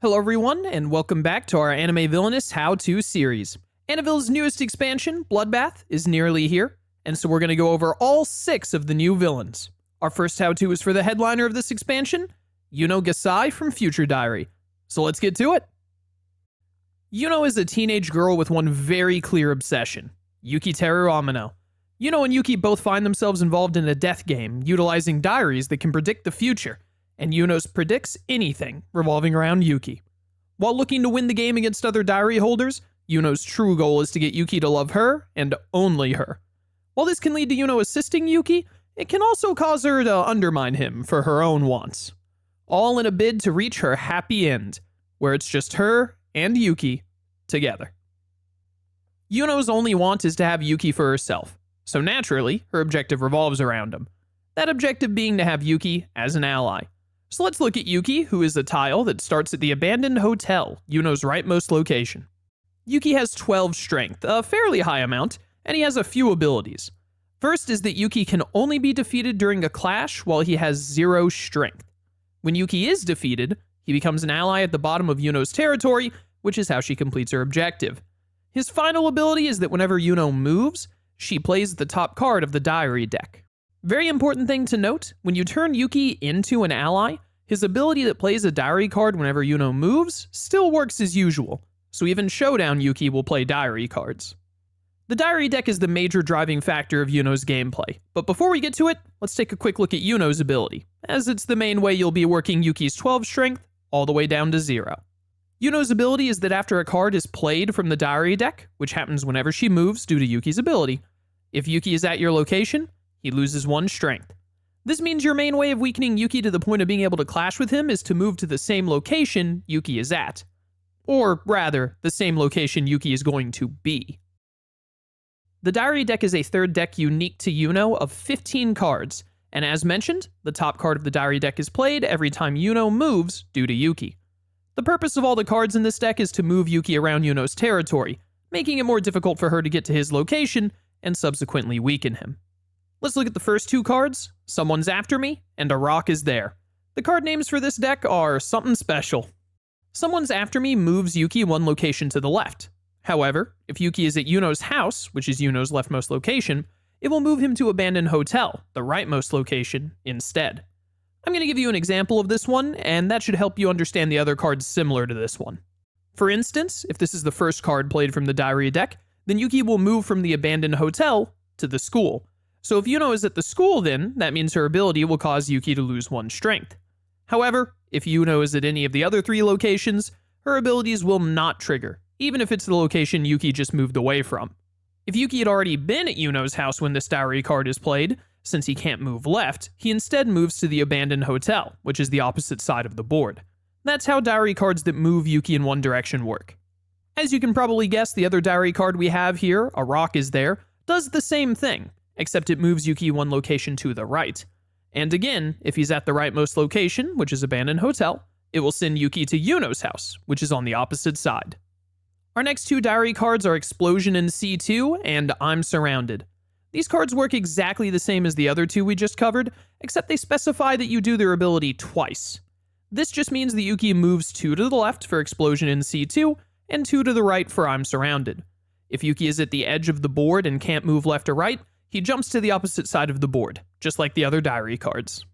Hello everyone, and welcome back to our Anime Villainous How-To series. Annaville's newest expansion, Bloodbath, is nearly here, and so we're going to go over all 6 of the new villains. Our first how-to is for the headliner of this expansion, Yuno Gasai from Future Diary. So let's get to it. Yuno is a teenage girl with one very clear obsession, Yuki Teru Amino. Yuno and Yuki both find themselves involved in a death game, utilizing diaries that can predict the future, and Yuno's predicts anything revolving around Yuki. While looking to win the game against other diary holders, Yuno's true goal is to get Yuki to love her, and only her. While this can lead to Yuno assisting Yuki, it can also cause her to undermine him for her own wants. All in a bid to reach her happy end, where it's just her and Yuki together. Yuno's only want is to have Yuki for herself, so naturally, her objective revolves around him. That objective being to have Yuki as an ally. So let's look at Yuki, who is a tile that starts at the abandoned hotel, Yuno's rightmost location. Yuki has 12 strength, a fairly high amount, and he has a few abilities. First is that Yuki can only be defeated during a clash while he has 0 strength. When Yuki is defeated, he becomes an ally at the bottom of Yuno's territory, which is how she completes her objective. His final ability is that whenever Yuno moves, she plays the top card of the diary deck. Very important thing to note, when you turn Yuki into an ally, his ability that plays a diary card whenever Yuno moves still works as usual, so even Showdown Yuki will play diary cards. The diary deck is the major driving factor of Yuno's gameplay, but before we get to it, let's take a quick look at Yuno's ability, as it's the main way you'll be working Yuki's 12 strength all the way down to 0. Yuno's ability is that after a card is played from the diary deck, which happens whenever she moves due to Yuki's ability, if Yuki is at your location, he loses 1 strength. This means your main way of weakening Yuki to the point of being able to clash with him is to move to the same location Yuki is at. Or rather, the same location Yuki is going to be. The diary deck is a third deck unique to Yuno of 15 cards, and as mentioned, the top card of the diary deck is played every time Yuno moves due to Yuki. The purpose of all the cards in this deck is to move Yuki around Yuno's territory, making it more difficult for her to get to his location and subsequently weaken him. Let's look at the first 2 cards, Someone's After Me, and A Rock Is There. The card names for this deck are something special. Someone's After Me moves Yuki 1 location to the left. However, if Yuki is at Yuno's house, which is Yuno's leftmost location, it will move him to Abandoned Hotel, the rightmost location, instead. I'm going to give you an example of this one, and that should help you understand the other cards similar to this one. For instance, if this is the first card played from the diary deck, then Yuki will move from the Abandoned Hotel to the school. So if Yuno is at the school then, that means her ability will cause Yuki to lose 1 strength. However, if Yuno is at any of the other 3 locations, her abilities will not trigger, even if it's the location Yuki just moved away from. If Yuki had already been at Yuno's house when this diary card is played, since he can't move left, he instead moves to the Abandoned Hotel, which is the opposite side of the board. That's how diary cards that move Yuki in one direction work. As you can probably guess, the other diary card we have here, A Rock Is There, does the same thing, except it moves Yuki 1 location to the right. And again, if he's at the rightmost location, which is Abandoned Hotel, it will send Yuki to Yuno's house, which is on the opposite side. Our next 2 diary cards are Explosion in C2 and I'm Surrounded. These cards work exactly the same as the other 2 we just covered, except they specify that you do their ability twice. This just means that Yuki moves 2 to the left for Explosion in C2 and 2 to the right for I'm Surrounded. If Yuki is at the edge of the board and can't move left or right, he jumps to the opposite side of the board, just like the other diary cards.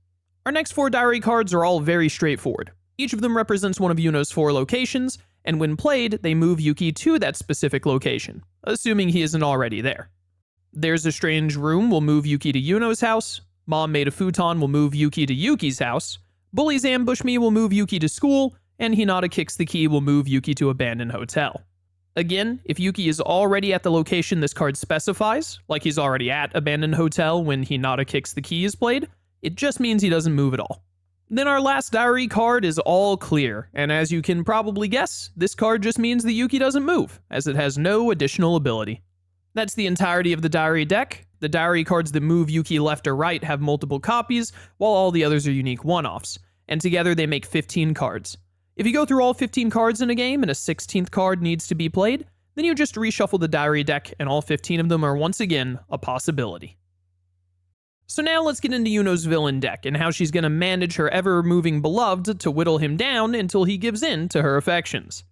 Our next 4 diary cards are all very straightforward. Each of them represents one of Yuno's 4 locations, and when played, they move Yuki to that specific location, assuming he isn't already there. There's a Strange Room will move Yuki to Yuno's house, Mom Made a Futon will move Yuki to Yuki's house, Bullies Ambush Me will move Yuki to school, and Hinata Kicks the Key will move Yuki to Abandoned Hotel. Again, if Yuki is already at the location this card specifies, like he's already at Abandoned Hotel when Hinata Kicks the Key is played, it just means he doesn't move at all. Then our last diary card is All Clear, and as you can probably guess, this card just means that Yuki doesn't move, as it has no additional ability. That's the entirety of the diary deck. The diary cards that move Yuki left or right have multiple copies, while all the others are unique one-offs, and together they make 15 cards. If you go through all 15 cards in a game and a 16th card needs to be played, then you just reshuffle the diary deck and all 15 of them are once again a possibility. So now let's get into Yuno's villain deck and how she's going to manage her ever-moving beloved to whittle him down until he gives in to her affections.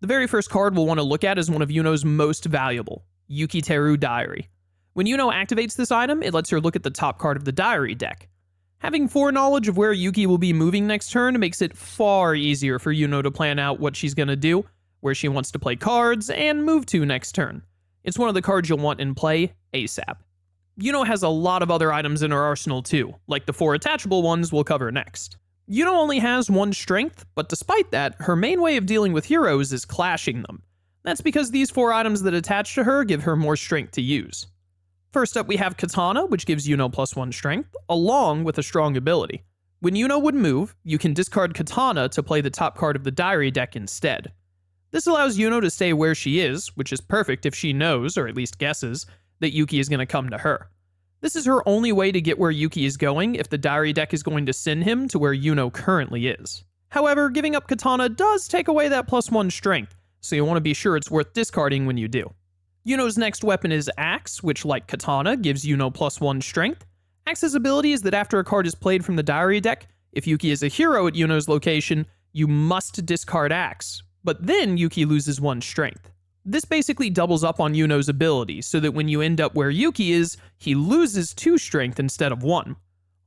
The very first card we'll want to look at is one of Yuno's most valuable, Yukiteru Diary. When Yuno activates this item, it lets her look at the top card of the diary deck. Having foreknowledge of where Yuki will be moving next turn makes it far easier for Yuno to plan out what she's going to do, where she wants to play cards, and move to next turn. It's one of the cards you'll want in play ASAP. Yuno has a lot of other items in her arsenal too, like the 4 attachable ones we'll cover next. Yuno only has 1 strength, but despite that, her main way of dealing with heroes is clashing them. That's because these 4 items that attach to her give her more strength to use. First up we have Katana, which gives Yuno +1 strength, along with a strong ability. When Yuno would move, you can discard Katana to play the top card of the diary deck instead. This allows Yuno to stay where she is, which is perfect if she knows, or at least guesses, that Yuki is going to come to her. This is her only way to get where Yuki is going if the diary deck is going to send him to where Yuno currently is. However, giving up Katana does take away that +1 strength, so you want to be sure it's worth discarding when you do. Yuno's next weapon is Axe, which like Katana gives Yuno +1 strength. Axe's ability is that after a card is played from the diary deck, if Yuki is a hero at Yuno's location, you must discard Axe, but then Yuki loses 1 strength. This basically doubles up on Yuno's ability, so that when you end up where Yuki is, he loses 2 strength instead of 1.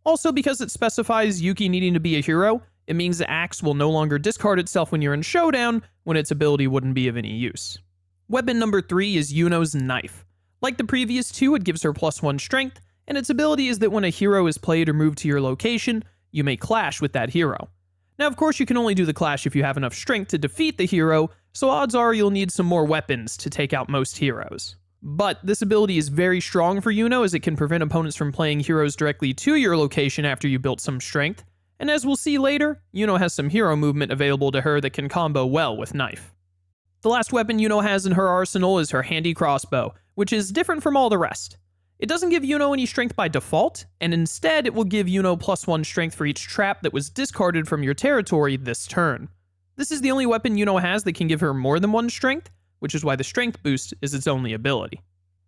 Also, because it specifies Yuki needing to be a hero, it means the Axe will no longer discard itself when you're in Showdown, when its ability wouldn't be of any use. Weapon number 3 is Yuno's Knife. Like the previous 2, it gives her +1 strength, and its ability is that when a hero is played or moved to your location, you may clash with that hero. Now, of course, you can only do the clash if you have enough strength to defeat the hero, so odds are you'll need some more weapons to take out most heroes. But this ability is very strong for Yuno, as it can prevent opponents from playing heroes directly to your location after you built some strength, and as we'll see later, Yuno has some hero movement available to her that can combo well with Knife. The last weapon Yuno has in her arsenal is her handy crossbow, which is different from all the rest. It doesn't give Yuno any strength by default, and instead it will give Yuno +1 strength for each trap that was discarded from your territory this turn. This is the only weapon Yuno has that can give her more than 1 strength, which is why the strength boost is its only ability.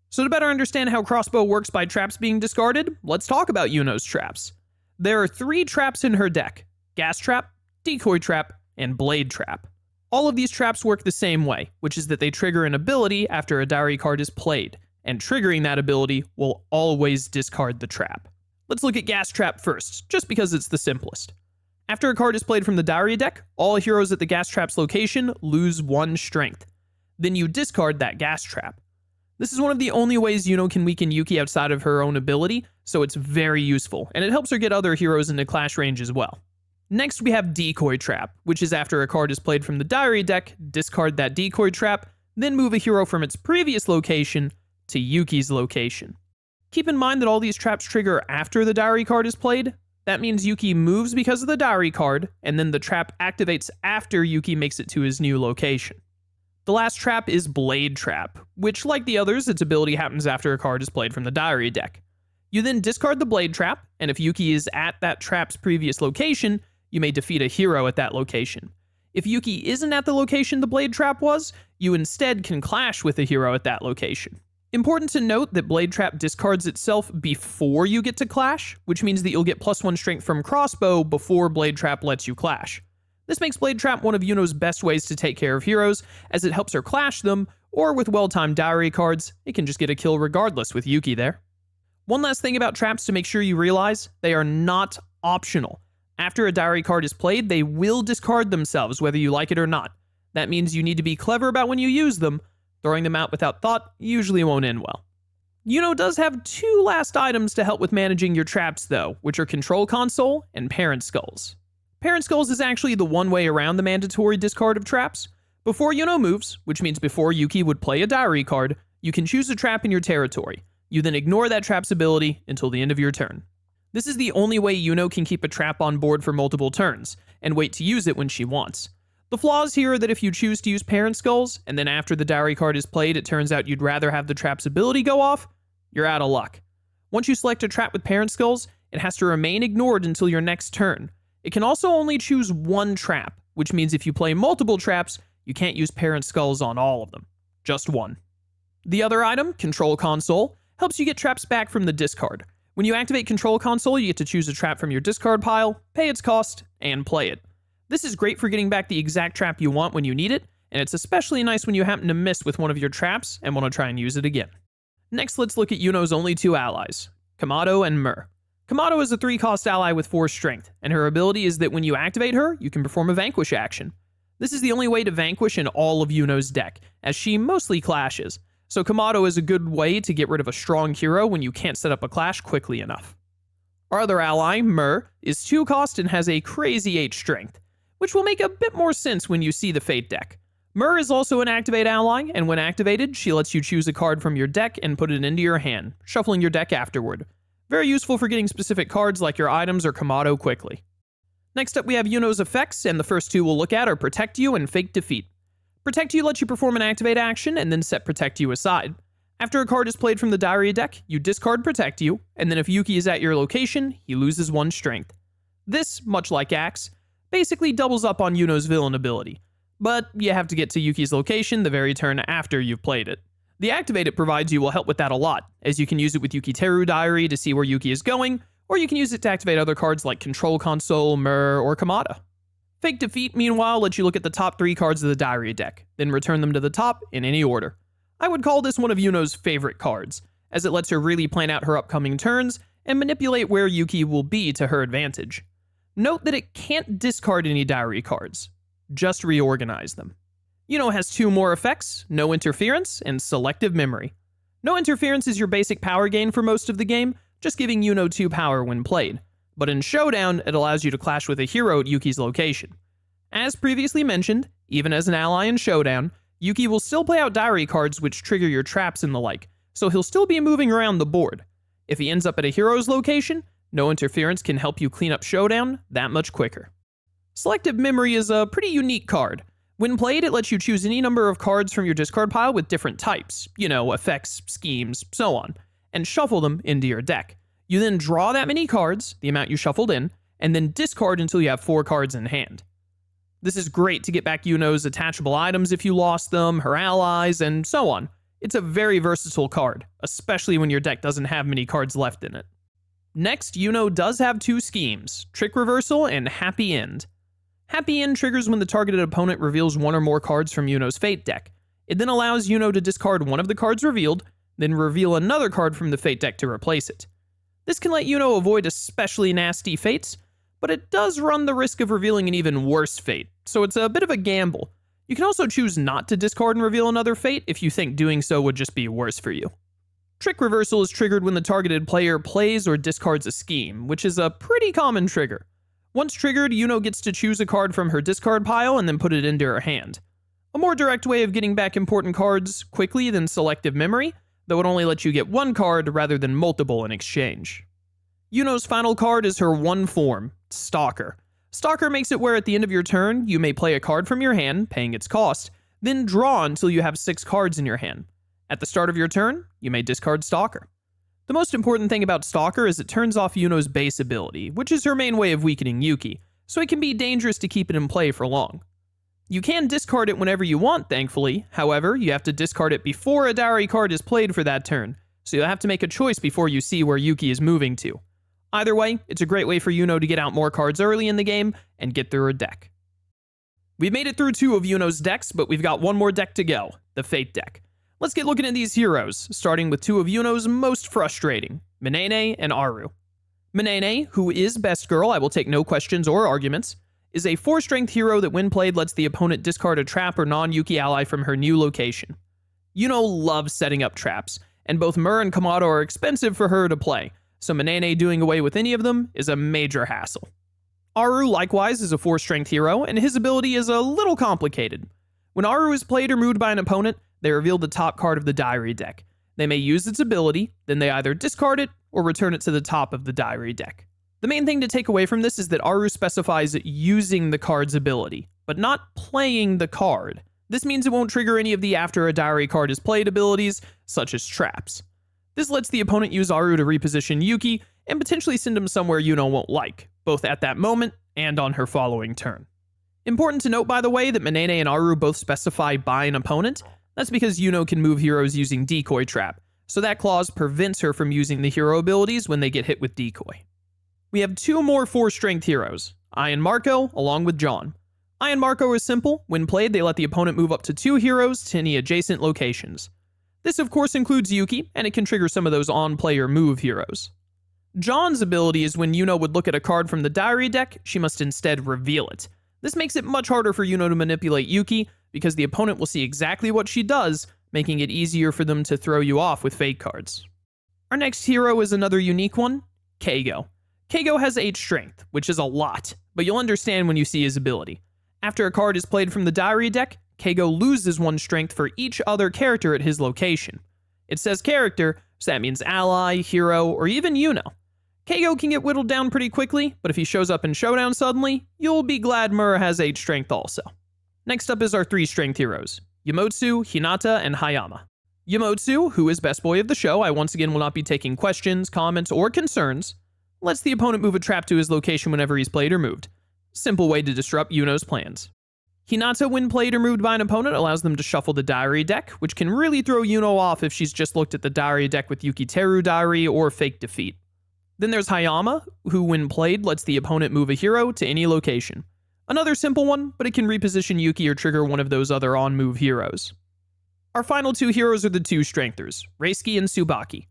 So to better understand how crossbow works by traps being discarded, let's talk about Yuno's traps. There are 3 traps in her deck: Gas Trap, Decoy Trap, and Blade Trap. All of these traps work the same way, which is that they trigger an ability after a diary card is played, and triggering that ability will always discard the trap. Let's look at Gas Trap first, just because it's the simplest. After a card is played from the diary deck, all heroes at the Gas Trap's location lose 1 strength. Then you discard that Gas Trap. This is one of the only ways Yuno can weaken Yuki outside of her own ability, so it's very useful, and it helps her get other heroes into clash range as well. Next we have Decoy Trap, which is after a card is played from the diary deck, discard that Decoy Trap, then move a hero from its previous location to Yuki's location. Keep in mind that all these traps trigger after the diary card is played. That means Yuki moves because of the diary card, and then the trap activates after Yuki makes it to his new location. The last trap is Blade Trap, which, like the others, its ability happens after a card is played from the diary deck. You then discard the Blade Trap, and if Yuki is at that trap's previous location, you may defeat a hero at that location. If Yuki isn't at the location the Blade Trap was, you instead can clash with a hero at that location. Important to note that Blade Trap discards itself before you get to clash, which means that you'll get +1 strength from crossbow before Blade Trap lets you clash. This makes Blade Trap one of Yuno's best ways to take care of heroes, as it helps her clash them, or with well-timed diary cards, it can just get a kill regardless with Yuki there. One last thing about traps to make sure you realize, they are not optional. After a diary card is played, they will discard themselves whether you like it or not. That means you need to be clever about when you use them. Throwing them out without thought usually won't end well. Yuno does have 2 last items to help with managing your traps though, which are Control Console and Parent Skulls. Parent Skulls is actually the one way around the mandatory discard of traps. Before Yuno moves, which means before Yuki would play a diary card, you can choose a trap in your territory. You then ignore that trap's ability until the end of your turn. This is the only way Yuno can keep a trap on board for multiple turns, and wait to use it when she wants. The flaws here are that if you choose to use Parent Skulls, and then after the diary card is played it turns out you'd rather have the trap's ability go off, you're out of luck. Once you select a trap with Parent Skulls, it has to remain ignored until your next turn. It can also only choose 1 trap, which means if you play multiple traps, you can't use Parent Skulls on all of them. Just 1. The other item, Control Console, helps you get traps back from the discard. When you activate Control Console, you get to choose a trap from your discard pile, pay its cost, and play it. This is great for getting back the exact trap you want when you need it, and it's especially nice when you happen to miss with one of your traps and want to try and use it again. Next, let's look at Yuno's only 2 allies, Kamado and Mur. Kamado is a 3-cost ally with 4 strength, and her ability is that when you activate her, you can perform a Vanquish action. This is the only way to Vanquish in all of Yuno's deck, as she mostly clashes, so Kamado is a good way to get rid of a strong hero when you can't set up a clash quickly enough. Our other ally, Mur, is 2-cost and has a crazy 8 strength, which will make a bit more sense when you see the Fate deck. Mur is also an Activate ally, and when activated, she lets you choose a card from your deck and put it into your hand, shuffling your deck afterward. Very useful for getting specific cards like your items or Kamado quickly. Next up we have Yuno's effects, and the first 2 we'll look at are Protect You and Fake Defeat. Protect You lets you perform an Activate action and then set Protect You aside. After a card is played from the Diary deck, you discard Protect You, and then if Yuki is at your location, he loses 1 strength. This, much like Axe, basically doubles up on Yuno's villain ability, but you have to get to Yuki's location the very turn after you've played it. The Activate it provides you will help with that a lot, as you can use it with Yukiteru Diary to see where Yuki is going, or you can use it to activate other cards like Control Console, Mur, or Kamada. Fake Defeat, meanwhile, lets you look at the top 3 cards of the Diary deck, then return them to the top in any order. I would call this one of Yuno's favorite cards, as it lets her really plan out her upcoming turns and manipulate where Yuki will be to her advantage. Note that it can't discard any Diary cards, just reorganize them. Yuno has 2 more effects, No Interference and Selective Memory. No Interference is your basic power gain for most of the game, just giving Yuno 2 power when played, but in Showdown it allows you to clash with a hero at Yuki's location. As previously mentioned, even as an ally in Showdown, Yuki will still play out Diary cards which trigger your traps and the like, so he'll still be moving around the board. If he ends up at a hero's location, No Interference can help you clean up Showdown that much quicker. Selective Memory is a pretty unique card. When played, it lets you choose any number of cards from your discard pile with different types, effects, schemes, so on, and shuffle them into your deck. You then draw that many cards, the amount you shuffled in, and then discard until you have 4 cards in hand. This is great to get back Yuno's attachable items if you lost them, her allies, and so on. It's a very versatile card, especially when your deck doesn't have many cards left in it. Next, Yuno does have 2 schemes, Trick Reversal and Happy End. Happy End triggers when the targeted opponent reveals 1 or more cards from Yuno's Fate deck. It then allows Yuno to discard one of the cards revealed, then reveal another card from the Fate deck to replace it. This can let Yuno avoid especially nasty fates, but it does run the risk of revealing an even worse fate, so it's a bit of a gamble. You can also choose not to discard and reveal another fate if you think doing so would just be worse for you. Trick Reversal is triggered when the targeted player plays or discards a scheme, which is a pretty common trigger. Once triggered, Yuno gets to choose a card from her discard pile and then put it into her hand. A more direct way of getting back important cards quickly than Selective Memory, though it only lets you get 1 card rather than multiple in exchange. Yuno's final card is her 1 form, Stalker. Stalker makes it where at the end of your turn, you may play a card from your hand, paying its cost, then draw until you have 6 cards in your hand. At the start of your turn, you may discard Stalker. The most important thing about Stalker is it turns off Yuno's base ability, which is her main way of weakening Yuki, so it can be dangerous to keep it in play for long. You can discard it whenever you want, thankfully. However, you have to discard it before a Diary card is played for that turn, so you'll have to make a choice before you see where Yuki is moving to. Either way, it's a great way for Yuno to get out more cards early in the game and get through her deck. We've made it through 2 of Yuno's decks, but we've got 1 more deck to go, the Fate deck. Let's get looking at these heroes, starting with 2 of Yuno's most frustrating, Minene and Aru. Minene, who is Best Girl, I will take no questions or arguments, is a 4-strength hero that when played lets the opponent discard a trap or non-Yuki ally from her new location. Yuno loves setting up traps, and both Mur and Kamado are expensive for her to play, so Minene doing away with any of them is a major hassle. Aru likewise is a 4-strength hero, and his ability is a little complicated. When Aru is played or moved by an opponent, they reveal the top card of the Diary deck. They may use its ability, then they either discard it or return it to the top of the Diary deck. The main thing to take away from this is that Aru specifies using the card's ability, but not playing the card. This means it won't trigger any of the after a Diary card is played abilities, such as traps. This lets the opponent use Aru to reposition Yuki and potentially send him somewhere Yuno won't like, both at that moment and on her following turn. Important to note, by the way, that Minene and Aru both specify by an opponent. That's because Yuno can move heroes using Decoy Trap, so that clause prevents her from using the hero abilities when they get hit with decoy. We have 2 more 4-strength heroes, I and Marco, along with John. I and Marco is simple. When played, they let the opponent move up to 2 heroes to any adjacent locations. This of course includes Yuki, and it can trigger some of those on-player move heroes. John's ability is when Yuno would look at a card from the diary deck, she must instead reveal it. This makes it much harder for Yuno to manipulate Yuki, because the opponent will see exactly what she does, making it easier for them to throw you off with fate cards. Our next hero is another unique one, Keigo. Keigo has 8 strength, which is a lot, but you'll understand when you see his ability. After a card is played from the diary deck, Keigo loses 1 strength for each other character at his location. It says character, so that means ally, hero, or even Yuno. Keigo can get whittled down pretty quickly, but if he shows up in Showdown suddenly, you'll be glad Mura has 8 strength also. Next up is our 3-strength heroes, Yamotsu, Hinata, and Hayama. Yamotsu, who is best boy of the show, I once again will not be taking questions, comments, or concerns, lets the opponent move a trap to his location whenever he's played or moved. Simple way to disrupt Yuno's plans. Hinata, when played or moved by an opponent, allows them to shuffle the diary deck, which can really throw Yuno off if she's just looked at the diary deck with Yukiteru Diary or Fake Defeat. Then there's Hayama, who when played lets the opponent move a hero to any location. Another simple one, but it can reposition Yuki or trigger one of those other on-move heroes. Our final 2 heroes are the 2-strengthers, Reisuke and Tsubaki.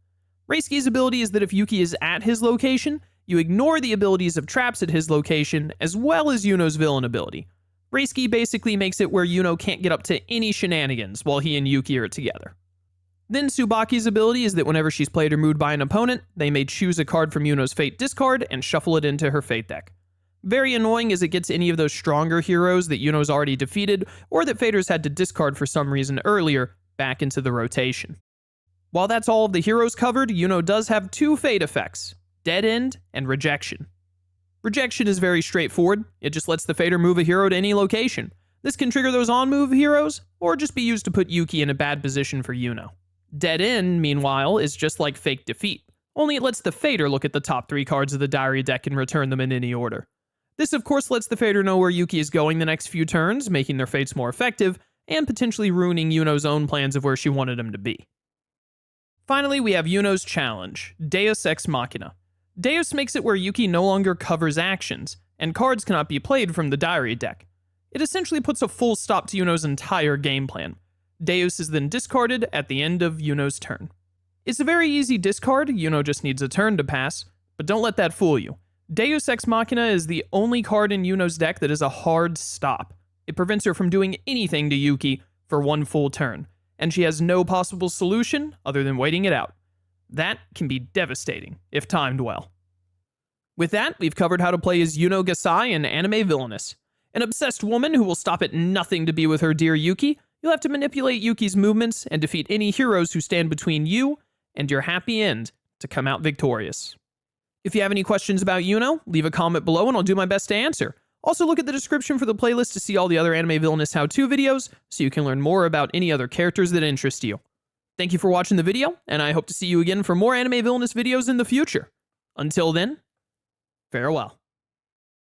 Reisuke's ability is that if Yuki is at his location, you ignore the abilities of traps at his location, as well as Yuno's villain ability. Reisuke basically makes it where Yuno can't get up to any shenanigans while he and Yuki are together. Then Tsubaki's ability is that whenever she's played or moved by an opponent, they may choose a card from Yuno's Fate discard and shuffle it into her Fate deck. Very annoying as it gets any of those stronger heroes that Yuno's already defeated, or that Faters had to discard for some reason earlier, back into the rotation. While that's all of the heroes covered, Yuno does have 2 Fate effects, Dead End and Rejection. Rejection is very straightforward, it just lets the Fater move a hero to any location. This can trigger those on-move heroes, or just be used to put Yuki in a bad position for Yuno. Dead End, meanwhile, is just like Fake Defeat, only it lets the Fater look at the top 3 cards of the diary deck and return them in any order. This of course lets the Fater know where Yuki is going the next few turns, making their fates more effective, and potentially ruining Yuno's own plans of where she wanted him to be. Finally, we have Yuno's challenge, Deus Ex Machina. Deus makes it where Yuki no longer covers actions, and cards cannot be played from the diary deck. It essentially puts a full stop to Yuno's entire game plan. Deus is then discarded at the end of Yuno's turn. It's a very easy discard, Yuno just needs a turn to pass, but don't let that fool you. Deus Ex Machina is the only card in Yuno's deck that is a hard stop. It prevents her from doing anything to Yuki for 1 full turn, and she has no possible solution other than waiting it out. That can be devastating, if timed well. With that, we've covered how to play as Yuno Gasai in Anime Villainous. An obsessed woman who will stop at nothing to be with her dear Yuki, you'll have to manipulate Yuki's movements and defeat any heroes who stand between you and your happy end to come out victorious. If you have any questions about Yuno, leave a comment below and I'll do my best to answer. Also look at the description for the playlist to see all the other Anime Villainous how-to videos, so you can learn more about any other characters that interest you. Thank you for watching the video, and I hope to see you again for more Anime Villainous videos in the future. Until then, farewell.